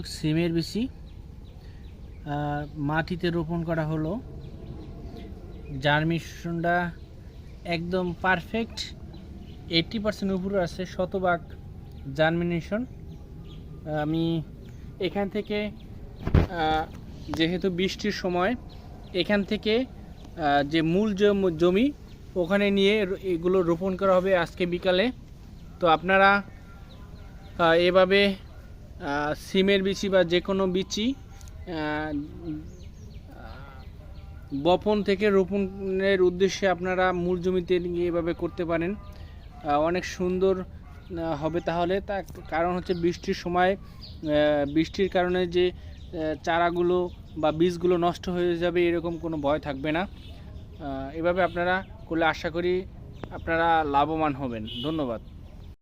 দর্শক, সিমের বিচি মাটিতে রোপণ করা হলো। জার্মিনেশনটা একদম পারফেক্ট, 80% উপরে আছে, শতভাগ জার্মিনেশন। আমি এখান থেকে যেহেতু বৃষ্টির সময় এখান থেকে যে মূল জমি ওখানে নিয়ে এগুলো রোপণ করা হবে আজকে বিকালে। তো আপনারা এভাবে সিমের বিচি বা যে কোনো বিচি বপন থেকে রোপণের উদ্দেশ্যে আপনারা মূল জমিতে নিয়ে এভাবে করতে পারেন, অনেক সুন্দর হবে। তাহলে তার কারণ হচ্ছে বৃষ্টির সময় বৃষ্টির কারণে যে চারাগুলো বা বীজগুলো নষ্ট হয়ে যাবে এরকম কোনো ভয় থাকবে না। এভাবে আপনারা করলে আশা করি আপনারা লাভবান হবেন। ধন্যবাদ।